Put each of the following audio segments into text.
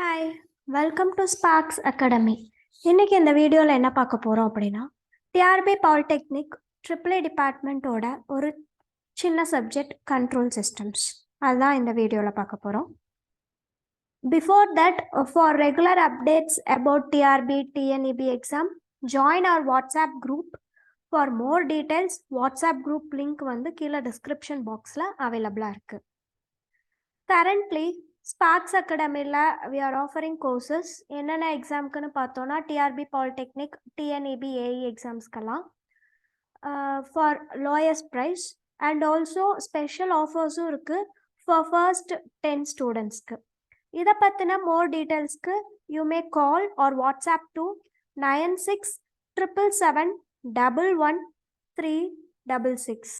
Hi, welcome to Sparks academy. இன்னைக்கு இந்த வீடியோவில் என்ன பார்க்க போகிறோம் அப்படின்னா, டிஆர்பி பாலிடெக்னிக் ட்ரிபிள் டிபார்ட்மெண்ட்டோட ஒரு சின்ன சப்ஜெக்ட் கண்ட்ரோல் சிஸ்டம்ஸ். அதுதான் இந்த வீடியோவில் பார்க்க போகிறோம். Before that, for regular updates about TRB TNEB exam, join our WhatsApp group. For more details WhatsApp group link வந்து கீழே டிஸ்கிரிப்ஷன் பாக்ஸில் அவைலபிளாக இருக்குது. Currently, Sparks Academy we are offering courses. என்னென்ன எக்ஸாம்க்குன்னு பார்த்தோன்னா டிஆர்பி பாலிடெக்னிக் டிஎன்இபி ஏஇ எக்ஸாம்ஸ்க்கெல்லாம் for lowest price and also special ஆஃபர்ஸும் இருக்குது ஃபார் ஃபர்ஸ்ட் 10 ஸ்டூடெண்ட்ஸ்க்கு. இதை பற்றின மோர் டீட்டெயில்ஸ்க்கு you may call or WhatsApp to 9677771136.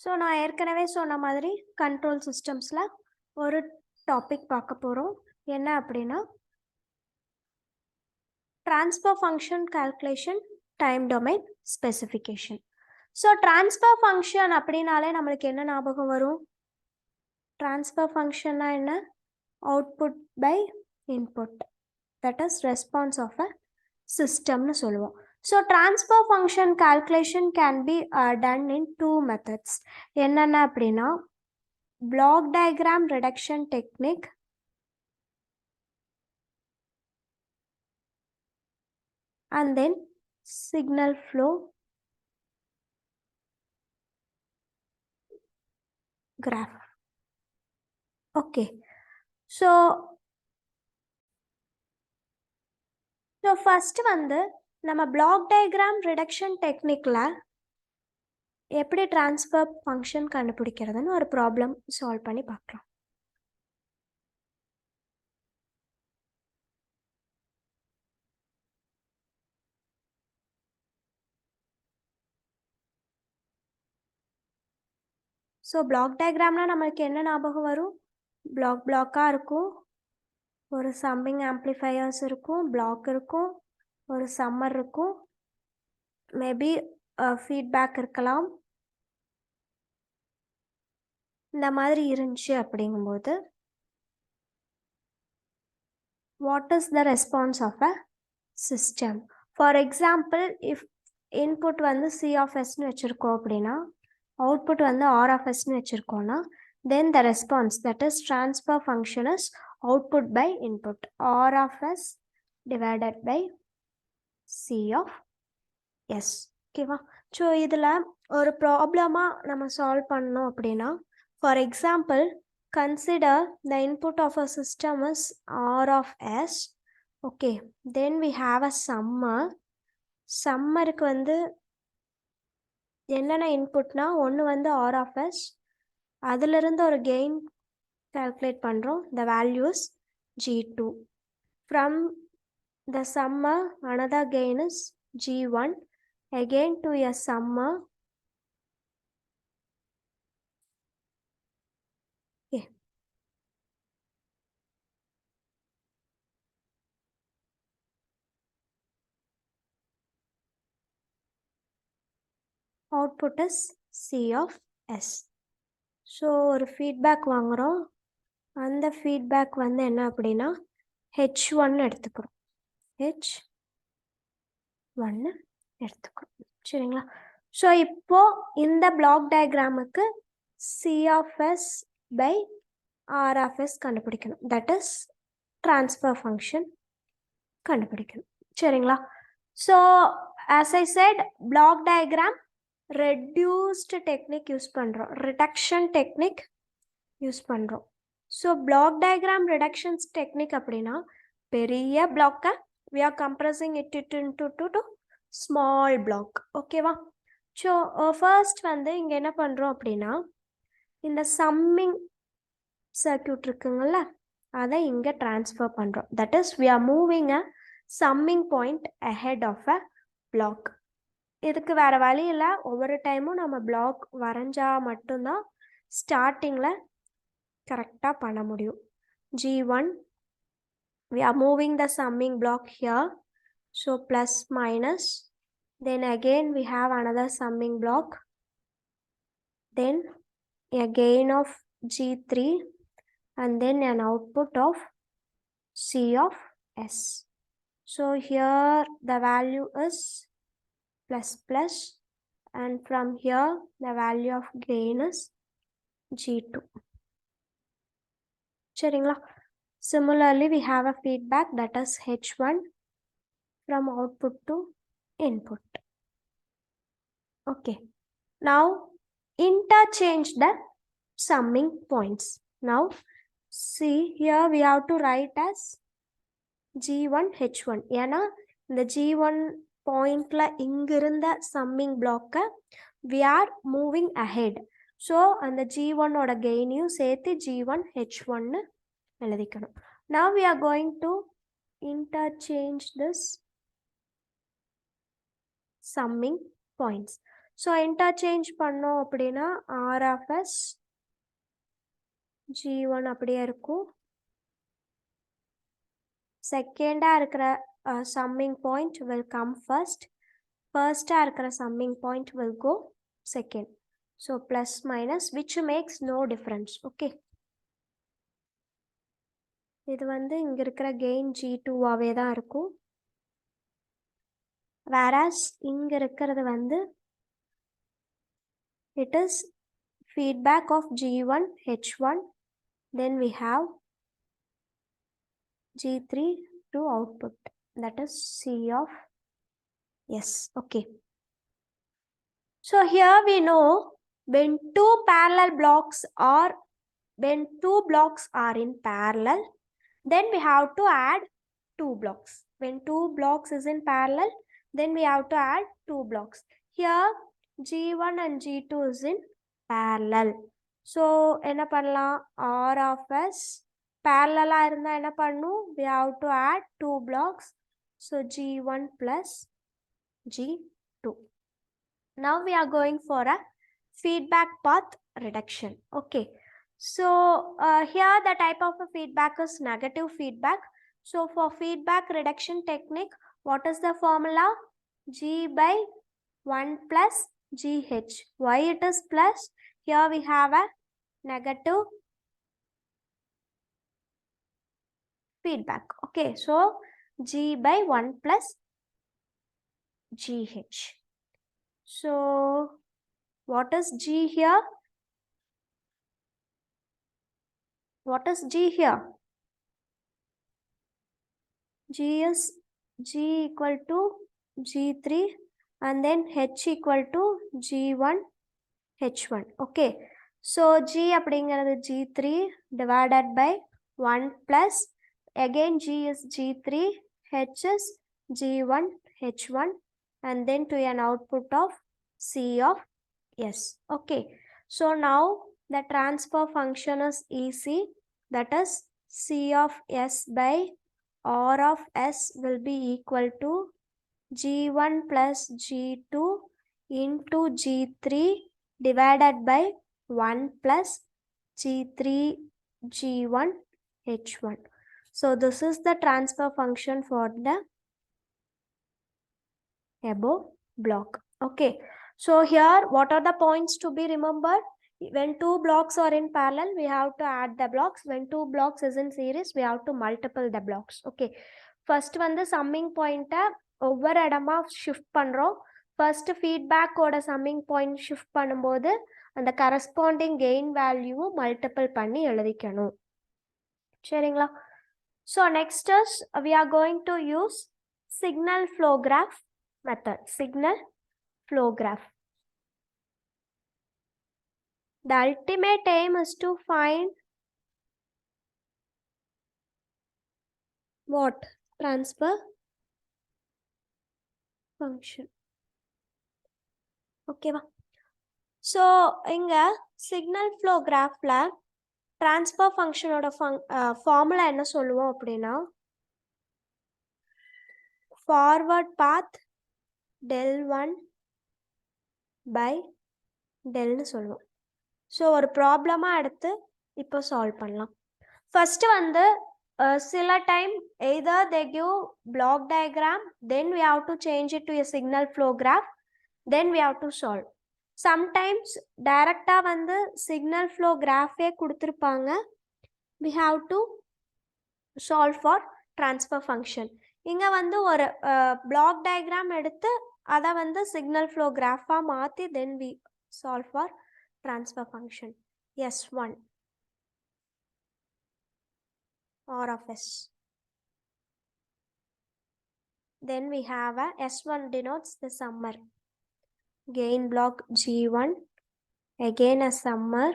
So நான் ஏற்கனவே சொன்ன மாதிரி கண்ட்ரோல் சிஸ்டம்ஸில் ஒரு டாபிக் பார்க்க போகிறோம். என்ன அப்படின்னா, transfer function calculation time domain specification. So transfer function அப்படின்னாலே நம்மளுக்கு என்ன ஞாபகம் வரும்? ட்ரான்ஸ்ஃபர் ஃபங்க்ஷன்னா என்ன? Output by input, that is response of a சிஸ்டம்னு சொல்லுவோம். So transfer function calculation can be done in two methods. என்னென்ன அப்படின்னா, block diagram reduction technique and then signal flow graph. Okay. So first வந்து நம்ம block diagram reduction டெக்னிக்கில் எப்படி transfer function கண்டுபிடிக்கிறதுன்னு ஒரு problem solve பண்ணி பார்க்கலாம். ஸோ பிளாக் டயக்ராம்னால் நம்மளுக்கு என்ன ஞாபகம் வரும்? பிளாக்காக இருக்கும், ஒரு சம்மிங் ஆம்ப்ளிஃபையர்ஸ் இருக்கும், பிளாக் இருக்கும், ஒரு சம்மர் இருக்கும், மேபி ஃபீட்பேக் இருக்கலாம். இந்த மாதிரி இருந்துச்சு அப்படிங்கும்போது what is the response of a system? For example, if input வந்து சி ஆஃப் எஸ்ன்னு வச்சுருக்கோம் அப்படின்னா, அவுட்புட் வந்து ஆர் ஆஃப் எஸ்ன்னு வச்சுருக்கோன்னா, then the response that is transfer function is output by input, R of S divided by C of S. ஓகேவா? So இதில் ஒரு ப்ராப்ளமாக நம்ம சால்வ் பண்ணோம் அப்படின்னா, for example, consider the input of a system is R of S. Okay, then we have a summer. சம்மருக்கு வந்து என்னென்ன இன்புட்னா, ஒன்று வந்து ஆர் ஆஃப் எஸ், அதிலிருந்து ஒரு கெயின் கால்குலேட் பண்ணுறோம். The values G2. From the summer another gain is G1. Again to a summer. Okay. Output is C of S. So ஒரு feedback வாங்குறோம். அந்த feedback வந்து என்ன அப்படின்னா H1 எடுத்துக்கிறோம். H1 எடுத்துக்கிறோம். சரிங்களா? ஸோ இப்போ இந்த பிளாக் டயக்ராமுக்கு C of S by R of S கண்டுபிடிக்கணும். தட் இஸ் ட்ரான்ஸ்ஃபர் ஃபங்க்ஷன் கண்டுபிடிக்கணும். சரிங்களா? So as I said, block diagram reduced technique use பண்ணுறோம், ரிடக்ஷன் டெக்னிக் யூஸ் பண்ணுறோம். So block diagram reductions technique அப்படின்னா, பெரிய பிளாக்கை we are compressing it into small block. ஓகேவா? So first வந்து இங்கே என்ன பண்ணுறோம் அப்படின்னா, இந்த சம்மிங் சர்க்யூட் இருக்குங்கள்ல, அதை இங்கே ட்ரான்ஸ்ஃபர் பண்ணுறோம். That is we are moving a summing point ahead of a block. இதுக்கு வேறு வழி இல்லை, ஒவ்வொரு டைமும் நம்ம பிளாக் வரைஞ்சால் மட்டும்தான் ஸ்டார்டிங்கில் கரெக்டாக பண்ண முடியும். G1, we are moving the summing block here, so plus minus, then again we have another summing block, then a gain of G3, and then an output of C of S. So here the value is plus plus, and from here the value of gain is G2. Similarly, we have a feedback that is H1 from output to input. Okay. Now interchange the summing points. Now see here we have to write as G1 H1. ஏன்னா இந்த G1 pointல இங்கிருந்த summing block we are moving ahead. So அந்த G1 ஓட gainயும் சேர்த்து G1 H1 எழுதிக்கணும். Now we are going to interchange this summing points. So interchange பண்ணோம் அப்படின்னா R of S G1 அப்படியே இருக்கும். Second இருக்கிற summing point will come first. First இருக்கிற summing point will go second. So plus minus which makes no difference. Okay. இது வந்து இங்க இருக்கிற gain G2 ஆவே தான் இருக்கும். Whereas இங்க இருக்கிறது வந்து it is feedback of G1 H1. Then we have G3 to output, that is C of S. Okay. So here we know when two blocks are in parallel, then we have to add two blocks. When two blocks is in parallel, then we have to add two blocks. Here G1 and G2 is in parallel. So என்ன பண்ணலாம் R of S parallel இருந்தா என்ன பண்ணும், we have to add two blocks. So G1 plus G2. Now we are going for a feedback path reduction. Okay. So here the type of a feedback is negative feedback. So for feedback reduction technique, what is the formula? G by 1 plus GH. Why it is plus? Here we have a negative feedback. Okay, so G by 1 plus GH. So what is G here? What is G here? G is G equal to G3 and then H equal to G1 H1. Okay. So G அப்படிங்கிறது G3 divided by 1 plus again G is G3, H is G1 H1 and then to an output of C of S. Okay. So now the transfer function is easy, that is C of S by R of S will be equal to G1 plus G2 into G3 divided by 1 plus G3 G1 H1. So this is the transfer function for the above block. Okay. So here what are the points to be remembered? When two blocks are in parallel, we have to add the blocks. When two blocks is in series, we have to multiple the blocks. Okay. First வந்து summing point ஒவ்வொரு இடமா shift பண்ணுறோம். First ஃபீட்பேக்கோட summing point shift பண்ணும்போது அந்த corresponding gain வேல்யூவும் multiple பண்ணி எழுதிக்கணும். சரிங்களா? So next is we are going to use signal flow graph method. Signal flow graph. The ultimate aim is to find what? Transfer function. ஓகேவா? So இங்கே signal flow கிராஃபில் transfer ஃபங்க்ஷனோட formula என்ன சொல்லுவோம் அப்படின்னா, forward path del1 by டெல்னு சொல்லுவோம். So ஒரு ப்ராப்ளமாக எடுத்து இப்போ சால்வ் பண்ணலாம். ஃபஸ்ட்டு வந்து சில time either they give block diagram, then we have to change it to a signal flow graph, then we have to solve. Sometimes டைரக்டாக வந்து சிக்னல் ஃப்ளோ கிராஃபே கொடுத்துருப்பாங்க, we have to solve for transfer function. இங்க வந்து ஒரு block diagram எடுத்து அதை வந்து signal flow graph மாத்தி then we solve for transfer function. S1 R of S. Then we have a S1 denotes the summer. Gain block G1, again a summer,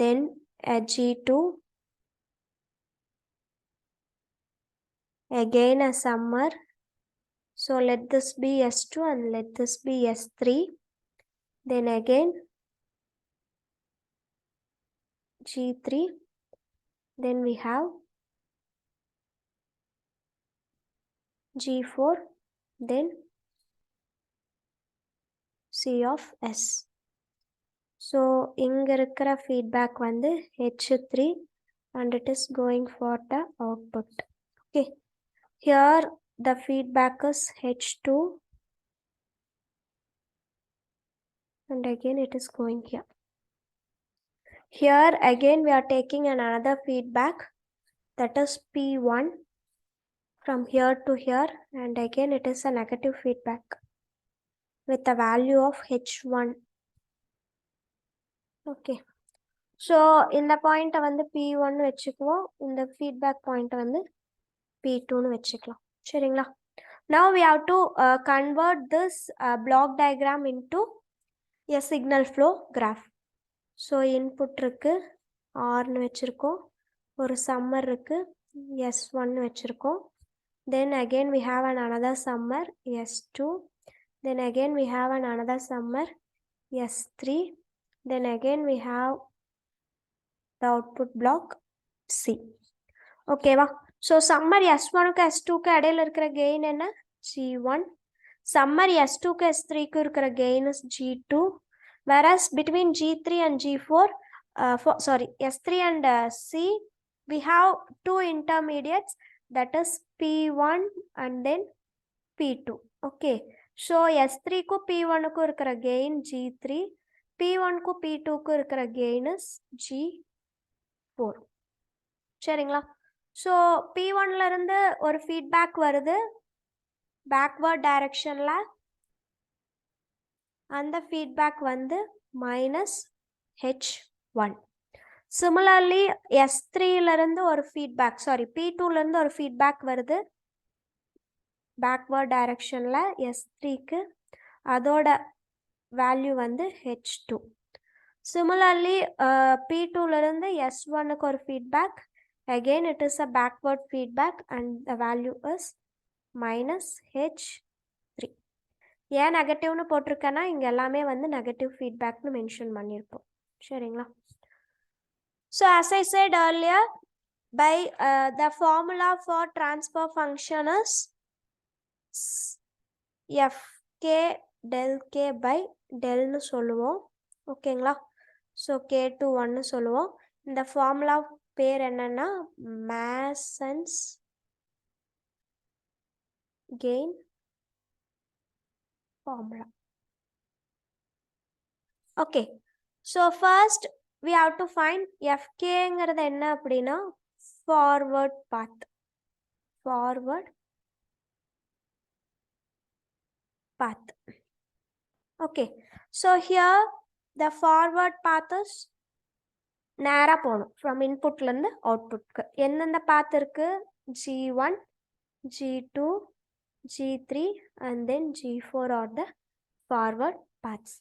then a G2, again a summer. So let this be S2 and let this be S3. Then again G3. Then we have G4. Then C of S. So இங்க இருக்கிற feedback வந்து H3 and it is going for the output. Okay. Here the feedback is H2 and again it is going here. Here again we are taking another feedback, that is P1 from here to here, and again it is a negative feedback with a value of H1. Okay. So in the point வந்து P1 வெச்சுக்குவோம், இந்த feedback point வந்து P2 வெச்சுக்கலாம். சரிங்களா? Now we have to convert this block diagram into a signal flow graph. So input இருக்கு, R னு வெச்சிருக்கோம், ஒரு summer இருக்கு, S1 னு வெச்சிருக்கோம். Then again we have another summer, S2. Then again we have another summer, S3. Then again we have the output block C. Okay va? So summer S1 க்கு S2 க்கு இடையில இருக்கிற gain என்ன? G1. Summer S2 க்கு S3 க்கு இருக்கிற gain is G2. Whereas between G3 and G4, S3 and C, we have two intermediates, that is P1 and then P2. Okay. So S3 க்கு P1 க்கு இருக்கிற gain G3, P1 க்கு P2 க்கு இருக்கிற gain is G4. சரிங்களா? So P1 ல இருந்து ஒரு feedback வருது backward directionல, அந்த feedback வந்து minus H1. Similarly S3 ல இருந்து ஒரு feedback, P2 ல இருந்து ஒரு feedback வருது backward directionல S3 க்கு, அதோட value வந்து H2. Similarly P2 ல இருந்து S1 க்கு ஒரு feedback, again it is a backward feedback and the value is minus H3. ஏன் நெகட்டிவ்னு போட்டிருக்கேன்னா இங்க எல்லாமே வந்து நெகட்டிவ் ஃபீட்பேக்னு மென்ஷன் பண்ணியிருப்போம். சரிங்களா? So as I said earlier, by the formula for transfer function is Fk del k by del னு சொல்லுவோம். ஓகேங்களா? So k to 1 னு சொல்லுவோம். இந்த ஃபார்முலா பேர் என்னன்னா Mason's gain formula. Okay. So first we have to find Fk ங்கிறது என்ன அப்படின்னா forward path. Forward path. Okay. So here the forward path is நேரா போகணும் from inputல இருந்து outputக்கு. எந்தெந்த path இருக்கு? G1, G2, G3 and then G4 are the forward paths.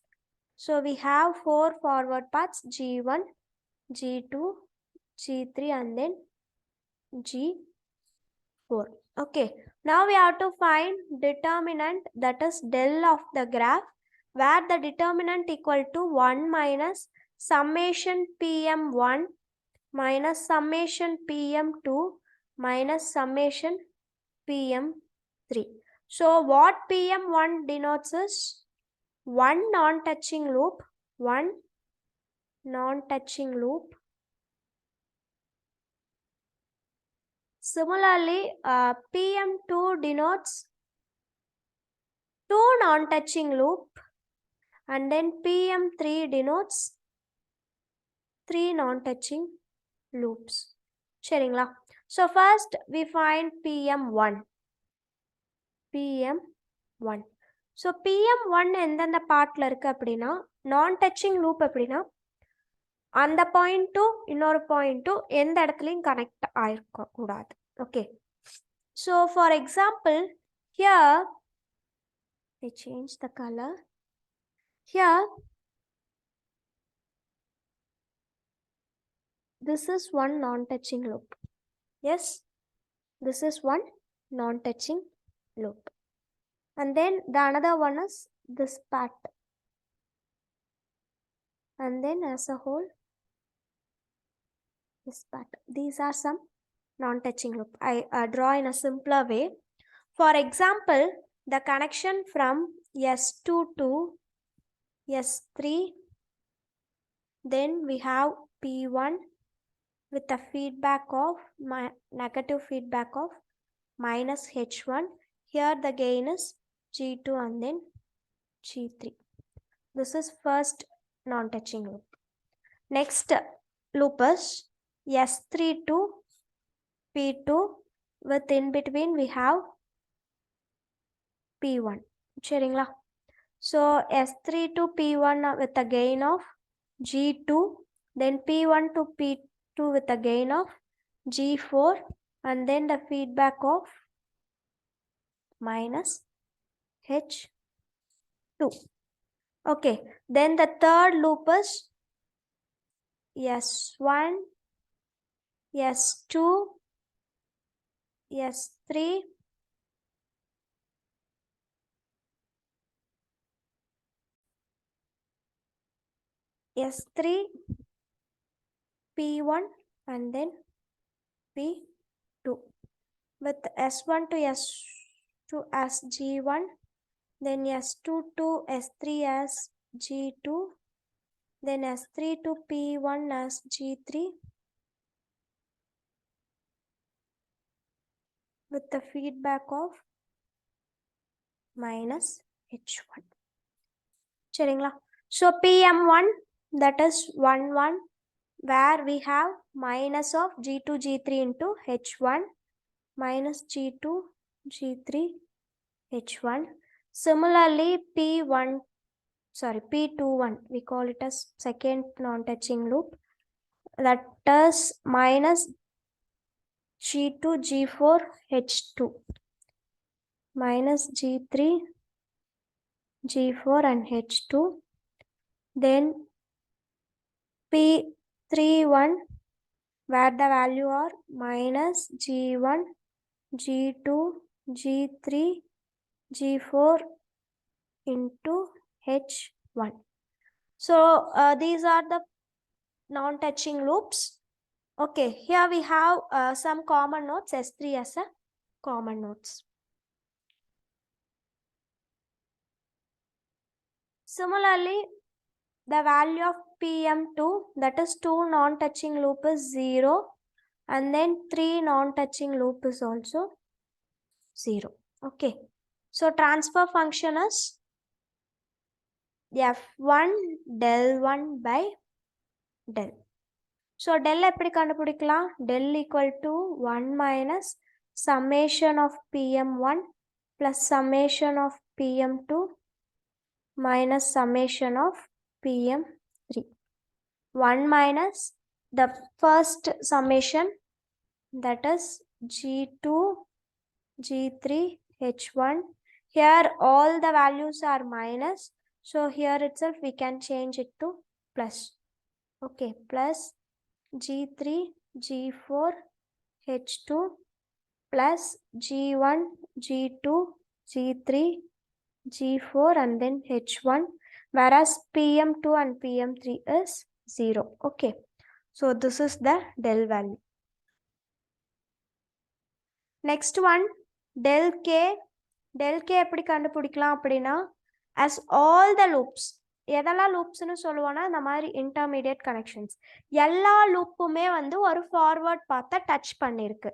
So we have 4 forward paths, G1, G2, G3 and then G4. Okay. Now we have to find determinant, that is del of the graph, where the determinant equal to 1 minus summation Pm1 minus summation Pm2 minus summation Pm3. So what Pm1 denotes is one non-touching loop, one non-touching loop. Similarly, Pm2 denotes two non-touching loop, and then Pm3 denotes three non-touching loops. சரிங்களா? So first we find PM1. PM1. So PM1 எந்தெந்த பார்ட்ல இருக்கு அப்படின்னா, நான் touching loop அப்படின்னா அந்த point to இன்னொரு point to எந்த இடத்துலையும் கனெக்ட் ஆயிருக்க கூடாது. Okay. So for example, here I change the color. Here this is one non-touching loop. Yes, this is one non-touching loop. And then the another one is this part. And then as a whole, this part. These are some non-touching loop. I draw in a simpler way. For example, the connection from S2 to S3, then we have P1 with a feedback of negative feedback of minus H1. Here the gain is G2 and then G3. This is first non-touching loop. Next loop is S3 to P2 with in between we have P1. சரிங்களா? So S3 to P1 with a gain of G2, then P1 to P2 with a gain of G4, and then the feedback of minus H2. Okay, then the third loop is S1, S2, S3, S3, P1 and then P2 with S1 to S2 as G1, then S2 to S3 as G2, then S3 to P1 as G3 with the feedback of minus H1. சரிங்களா? So PM1, that is 1 1, where we have minus of G2 G3 into H1 minus G2 G3 H1. Similarly, P21, we call it as second non-touching loop, that is minus G2 G4 H2 minus G3 G4 and H2. Then P31, where the value are minus G1 G2 G3 G4 into H1. So these are the non-touching loops. Okay, here we have some common nodes, S3 as a common nodes. Similarly, the value of PM2, that is 2 non-touching loop is 0, and then 3 non-touching loop is also 0. Okay, so transfer function is F1 del 1 by del. So del எப்படி கண்டுபிடிக்கலாம்? Del equal to 1 minus summation of PM1 plus summation of PM2 minus summation of PM3. 1 minus the first summation, that is G2 G3 H1. Here all the values are minus, so here itself we can change it to plus. Okay, plus G3 G4 H2 plus G1 G2 G3 G4 and then H1, whereas PM2 and PM3 is 0. Okay, so this is the del value. Next one, del k. Del k எப்படி கண்டுபிடிக்கலாம் அப்படின்னா, as all the loops, எதெல்லாம் லூப்ஸ்னு சொல்லுவோன்னா இந்த மாதிரி intermediate connections, எல்லா லூப்புமே வந்து ஒரு forward பாத்தை touch பண்ணியிருக்கு.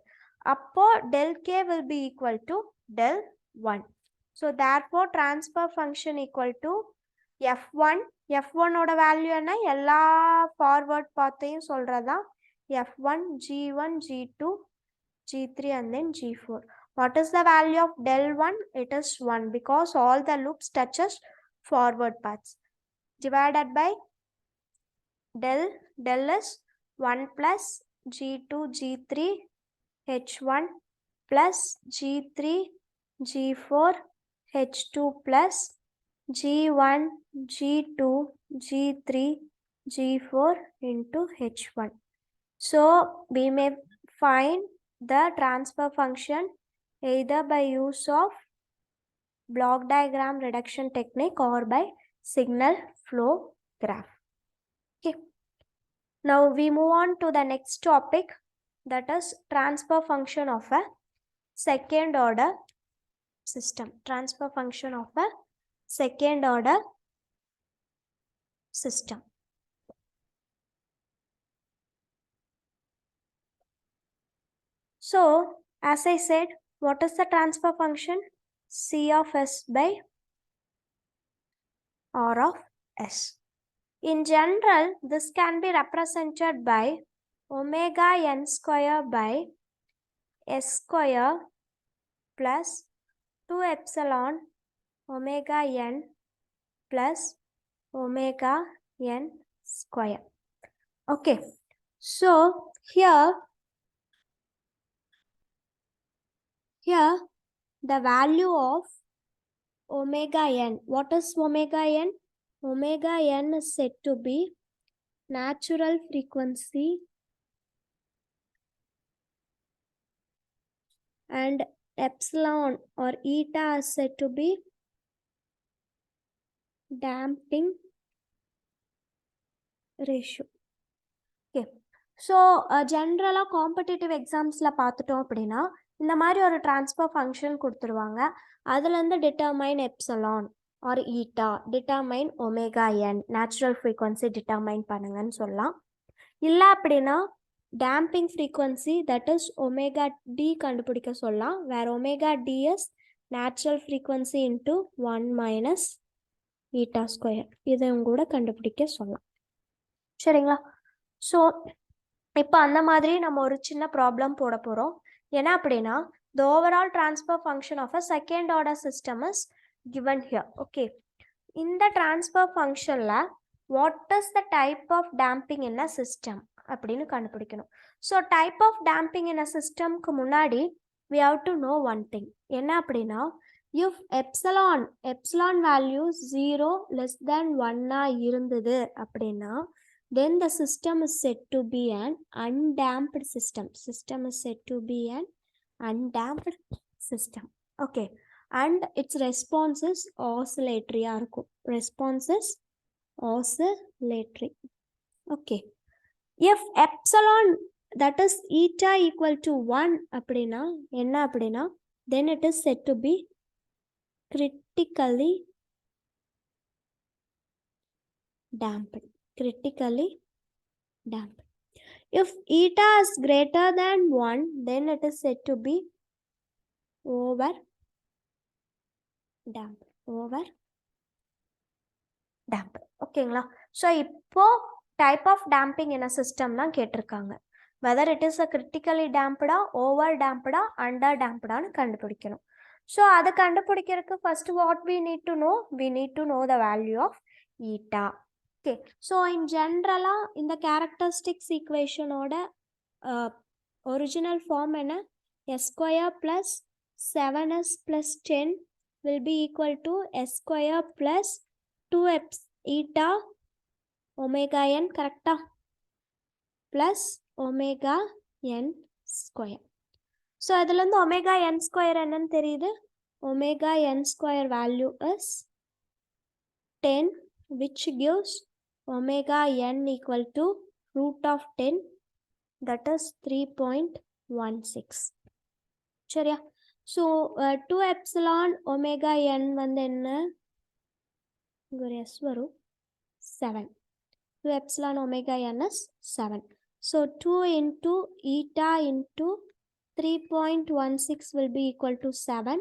அப்போ del k will be equal to del 1. So therefore transfer function equal to F1. F1 ஓட வேல்யூ என்ன? எல்லா ஃபார்வர்ட் பாத்தையும் சொல்றதா F1, G1, G2, G3 and then G4. What is the value of del 1? It is 1 because all the loops touches forward paths. Divided by del is 1 plus G2, G3, H1 plus G3, G4, H2 plus G1, G2, G3, G4 into H1. So we may find the transfer function either by use of block diagram reduction technique or by signal flow graph. Okay. Now we move on to the next topic, that is transfer function of a second order system. Transfer function of a second order system. So as I said, what is the transfer function? C of S by R of S. In general, this can be represented by omega n square by S square plus 2 epsilon omega n plus omega n square. Okay, so here the value of omega n. What is omega n? Omega n is said to be natural frequency and epsilon or eta is said to be damping ratio. Okay. So general competitive exams la paathutom appadina இந்த மாதிரி ஒரு transfer function கொடுத்துருவாங்க. அதுலேருந்து determine epsilon or eta, determine omega n, natural frequency determine பண்ணுங்கன்னு சொல்லலாம். இல்லை அப்படின்னா damping frequency, that is omega d கண்டுபிடிக்க சொல்லலாம். where omega d is natural frequency into 1 minus eta square. இதையும் கூட கண்டுபிடிக்க சொல்லலாம். சரிங்களா? ஸோ இப்போ அந்த மாதிரி நம்ம ஒரு சின்ன ப்ராப்ளம் போட போகிறோம். என்ன அப்படின்னா, the overall transfer function of a second order system is given here. Okay, இந்த transfer functionல what is the type of damping in a system அப்படின்னு கண்டுபிடிக்கணும். So type of damping in a systemக்கு முன்னாடி we have to know one thing. என்ன அப்படின்னா, if epsilon value 0 less than 1 இருந்தது அப்படின்னா then the system is said to be an undamped system. System is said to be an undamped system. Okay, and its response is oscillatory. Response is oscillatory. Okay, if epsilon, that is eta equal to 1 அப்படின்னா என்ன அப்படின்னா, then it is said to be critically damped. If eta is greater than 1, then it is said to be over damped. ஓகேங்களா? So இப்போ type of damping in a system தான் கேட்டிருக்காங்க. whether it is a critically damped, over damped, under damped கண்டுபிடிக்கணும். So அதை கண்டுபிடிக்கிறதுக்கு first what we need to know the value of eta. Okay, so in general, in the characteristics equation order, original form enna, s square plus 7s plus 10 will be equal to s square plus 2 eta omega n, correct? Plus omega n square. So adilanda omega n square enna theriyudhu, omega n square value is 10, which gives omega n equal to root of 10, that is 3.16. சரியா? So 2 epsilon omega n வந்து என்ன, ஒரு s வரும் 7. 2 epsilon omega n is 7. So 2 into eta into 3.16 will be equal to 7,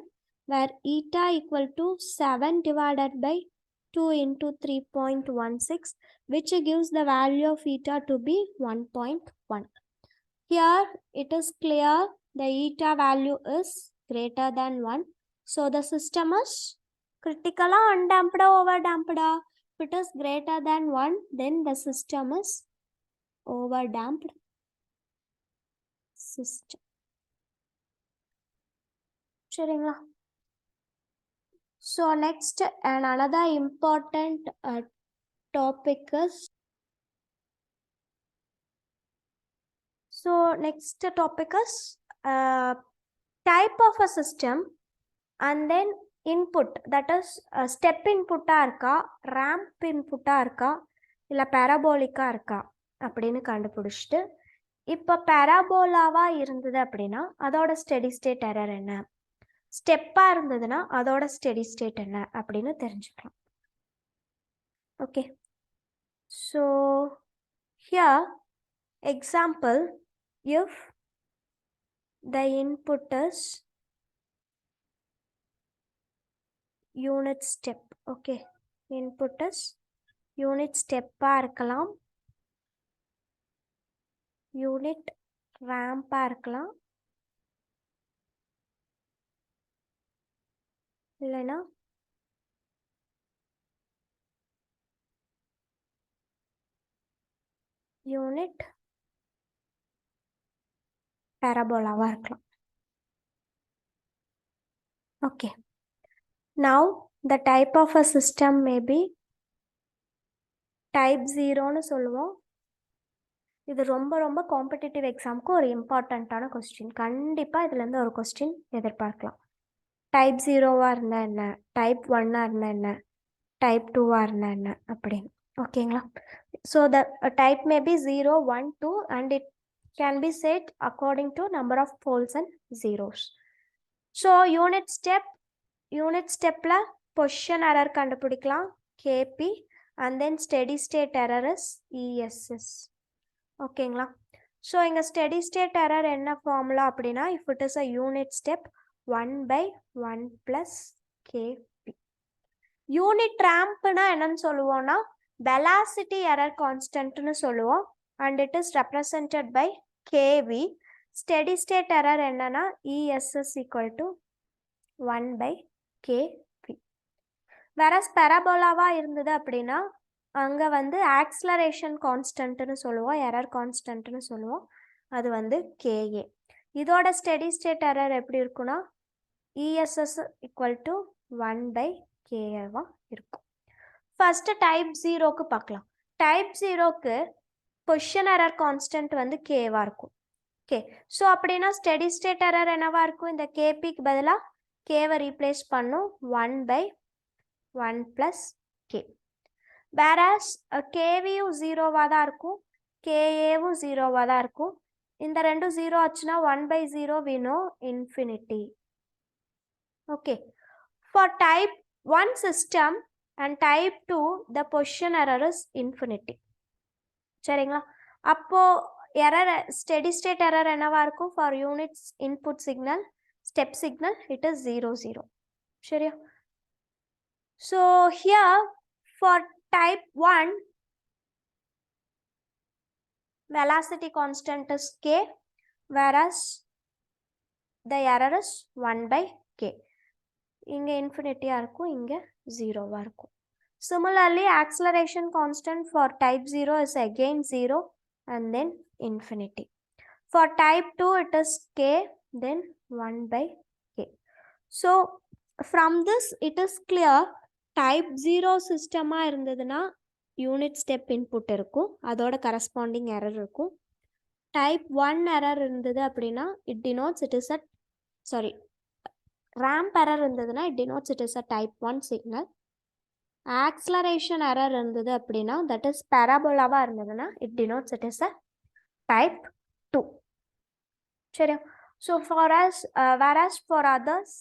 where eta equal to 7 divided by 2 into 3.16, which gives the value of eta to be 1.1. Here it is clear the eta value is greater than 1. So the system is critical or undamped or overdamped. If it is greater than 1, then the system is overdamped system. சரிங்களா? So next and another important topic is, type of a system and then input, that is step input இருக்கா, ramp input இருக்கா, இல்ல parabolic இருக்கா அப்படின்னு கண்டுபிடிச்சிட்டு, இப்போ பேராபோலாவா இருந்தது அப்படின்னா அதோட ஸ்டெடி ஸ்டேட் எரர் என்ன, ஸ்டெப்பா இருந்ததுன்னா அதோட ஸ்டெடி ஸ்டேட் என்ன அப்படின்னு தெரிஞ்சுக்கலாம். Okay, so here example, if the input is unit step, okay, input is unit step இருக்கலாம், யூனிட் ரேம்பா இருக்கலாம், இல்லைன்னா யூனிட் பேராபோலாவா இருக்கலாம். Okay, now the type of a system may be type 0ன்னு சொல்லுவோம். இது ரொம்ப ரொம்ப காம்படிட்டிவ் எக்ஸாமுக்கு ஒரு இம்பார்ட்டண்ட்டான கொஸ்டின். கண்டிப்பாக இதுலேருந்து ஒரு கொஸ்டின் எதிர்பார்க்கலாம். டைப் 0வாக இருந்தால் என்ன, டைப் 1ஆக இருந்தால் என்ன, டைப் 2வாக இருந்தால் என்ன அப்படின்னு. ஓகேங்களா? So the type may be 0, 1, 2 and it can be set according to number of poles and zeros. So unit ஸ்டெப்பில் பொசிஷன் எரர் கண்டுபிடிக்கலாம், KP, and then steady state error is ESS. ஓகேங்களா? So இங்கே steady state error என்ன formula அப்படின்னா, if it is a unit step 1/1 + KP. Unit ரேம்ப்னா என்னன்னு சொல்லுவோம்னா velocity error கான்ஸ்டன்ட்னு சொல்லுவோம், and it is represented by KV. Steady state error என்னன்னா ESS = 1/KP. வேறஸ் பேராபோலாவா இருந்தது அப்படின்னா அங்கே வந்து ஆக்ஸலரேஷன் கான்ஸ்டன்ட்னு சொல்லுவோம், எரர் கான்ஸ்டன்ட்னு சொல்லுவோம், அது வந்து KA. இதோட ஸ்டெடி ஸ்டேட் எரர் எப்படி இருக்குன்னா ESS = 1/KA இருக்கும். ஃபர்ஸ்ட் டைப் 0க்கு பார்க்கலாம். டைப் 0க்கு பொசிஷன் எரர் கான்ஸ்டன்ட் வந்து Kவா இருக்கும். ஓகே, ஸோ அப்படின்னா ஸ்டெடி ஸ்டேட் எரர் என்னவா இருக்கும், இந்த KPக்கு பதிலாக Kவை ரீப்ளேஸ் பண்ணும், 1/1 + K. வேறஸ் கேவியும் 0வாக தான் இருக்கும், கேஏவும் 0வாக தான் இருக்கும். இந்த ரெண்டும் 0 ஆச்சுன்னா 1/0 we know infinity. Okay, for type 1 system and type 2 the position error is infinity. சரிங்களா? அப்போ எரர் ஸ்டெடி ஸ்டேட் எரர் என்னவா இருக்கும், for units input signal step signal it is 0, 0. சரியா? So here for type 1 velocity constant is K, whereas the error is 1/K. இங்க infinity இருக்கும், இங்க 0வா இருக்கும். Similarly, acceleration constant for type 0 is again 0 and then infinity. For type 2 it is K, then 1/K. So from this it is clear, type 0 சிஸ்டமாக இருந்ததுன்னா unit step input இருக்கும், அதோட corresponding error இருக்கும். Type 1 error இருந்தது அப்படின்னா it denotes it is ramp error இருந்ததுன்னா it denotes it is a type 1 signal. Acceleration error இருந்தது அப்படின்னா தட் இஸ் பேராபோலாவாக இருந்ததுன்னா it denotes it is a type 2. சரியா? ஸோ whereas for others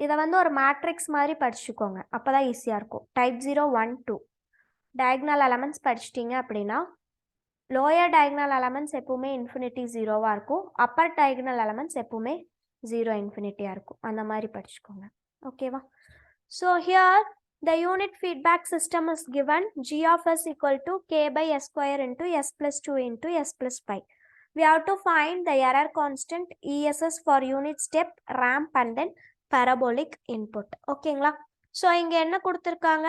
இதை வந்து ஒரு மேட்ரிக்ஸ் மாதிரி படிச்சுக்கோங்க, அப்போ தான் ஈஸியாக இருக்கும். டைப் 0, 1, 2 டயக்னல் எலமெண்ட்ஸ் படிச்சிட்டிங்க அப்படின்னா லோயர் டயக்னல் எலமெண்ட்ஸ் எப்பவுமே இன்ஃபினிட்டி 0வாக இருக்கும், அப்பர் டயக்னல் எலமெண்ட்ஸ் எப்பவுமே 0 இன்ஃபினிட்டியாக இருக்கும். அந்த மாதிரி படிச்சுக்கோங்க. ஓகேவா? So here the unit feedback system is given G of S = K/S² × S + 2 × S + 5. we have to find the error constant ESS for unit step, ramp and then parabolic input. ஓகேங்களா? So இங்கே என்ன கொடுத்துருக்காங்க,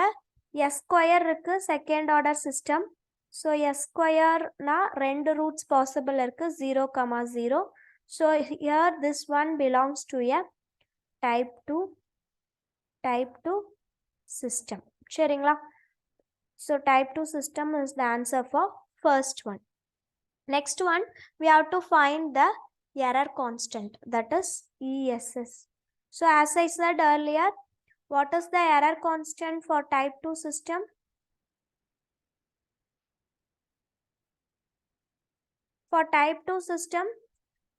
S square இருக்கு second order system. So S ஸ்கொயர்னா ரெண்டு roots possible இருக்கு 0,0. So here this one belongs to a type 2 system. சரிங்களா? So type 2 system is the answer for first one. Next one, we have to find the error constant, that is ESS. So as I said earlier, what is the error constant for type 2 system? For type 2 system,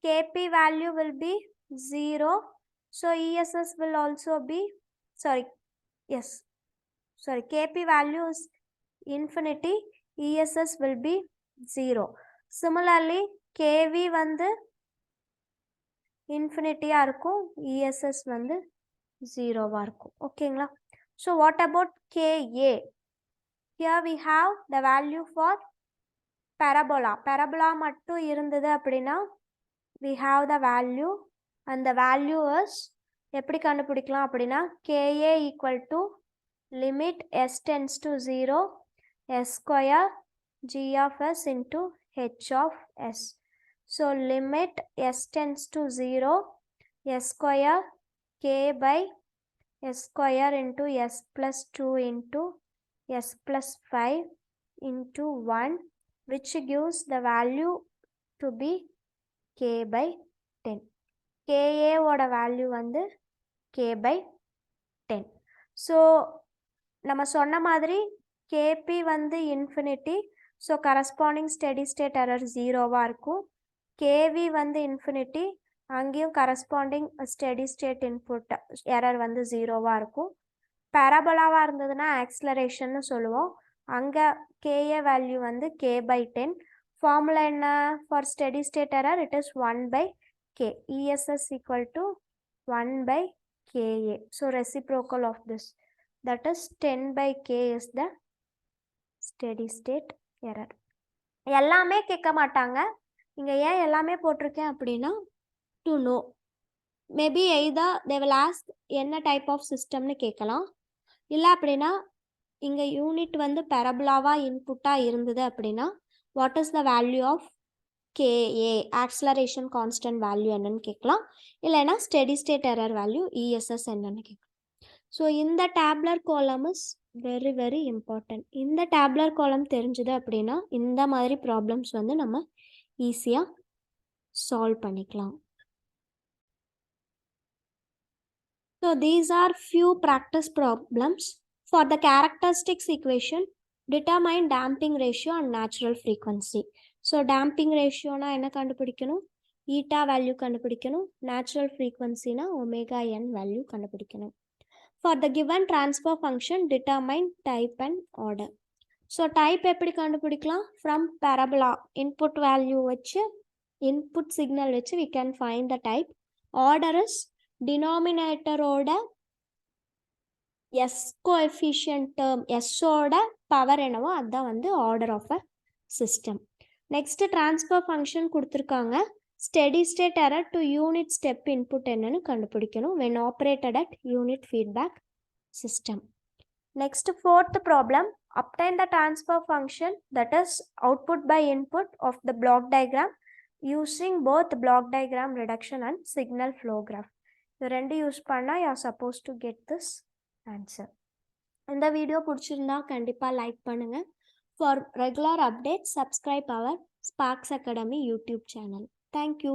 Kp value will be 0. So ESS will also be, Kp value is infinity, ESS will be 0. Similarly, Kv வந்து infinity-ஆ இருக்கும், ESS வந்து 0-வா இருக்கும். ஓகேங்களா? So what about Ka? Here we have the value for parabola. Parabola மட்டும் இருந்தது அப்படின்னா we have the value, and the value is எப்படி கண்டுபிடிக்கலாம் அப்படின்னா Ka equal to limit s tends to 0 s square g of s into h of s. So limit s tends to 0 s square k by s square into s plus 2 into s plus 5 into 1, which gives the value to be k by 10. Ka ஓட value வந்து k by 10. So நம்ம சொன்ன மாதிரி Kp வந்து infinity, so corresponding steady state error 0-வா இருக்கும். Kv வந்து infinity, அங்கேயும் corresponding steady state input error வந்து 0-வா இருக்கும். பேரபோலாவாக இருந்ததுன்னா ஆக்சிலரேஷன்னு சொல்லுவோம். அங்கே Ka வேல்யூ வந்து k by 10. ஃபார்முலா என்ன for steady state error? It is 1 by k. ESS equal to 1 by Ka. So reciprocal of this, that is 10 by k is the steady state error. எல்லாமே கேட்க மாட்டாங்க. இங்கே ஏன் எல்லாமே போட்டிருக்கேன் அப்படின்னா to know. Maybe either they will ask என்ன type of சிஸ்டம்னு கேட்கலாம். இல்லை அப்படின்னா இங்கே யூனிட் வந்து பெரபுலாவாக இன்புட்டாக இருந்தது அப்படின்னா what is the value of Ka, acceleration constant value என்னன்னு கேட்கலாம். இல்லைன்னா steady state error value ESS என்னன்னு கேட்கலாம். ஸோ இந்த டேப்லர் காலம் இஸ் வெரி வெரி இம்பார்ட்டன்ட். இந்த டேப்லர் காலம் தெரிஞ்சுது அப்படின்னா இந்த மாதிரி ப்ராப்ளம்ஸ் வந்து நம்ம ஈஸியாக சால்வ் பண்ணிக்கலாம். So these are few practice problems for the characteristics equation. Determine damping ratio and natural frequency. So damping ரேஷியோனா என்ன கண்டுபிடிக்கணும்? ஈட்டா வேல்யூ கண்டுபிடிக்கணும். நேச்சுரல் ஃப்ரீக்வன்சினா ஒமேகா என் வேல்யூ கண்டுபிடிக்கணும். For the given transfer function determine type and order. So type எப்படி கண்டுபிடிக்கலாம்? From parabola input value வச்சு input signal வச்சு we can find the type. Order is டினாமினேட்டரோட எஸ் கோஎஃபிஷியன்ட் டேர்ம் எஸ்ஸோட power என்னவோ அதுதான் வந்து order of a system. Next transfer function கொடுத்துருக்காங்க. Steady state error to unit step input என்னன்னு கண்டுபிடிக்கணும் when operated at unit feedback system. Next fourth problem, obtain the transfer function, that is output by input of the block diagram using both block diagram reduction and signal flow graph. இது ரெண்டு use பண்ணால் you are supposed to get this answer. இந்த video பிடிச்சிருந்தா கண்டிப்பாக like பண்ணுங்கள். For regular updates, subscribe our Sparks Academy YouTube channel. Thank you.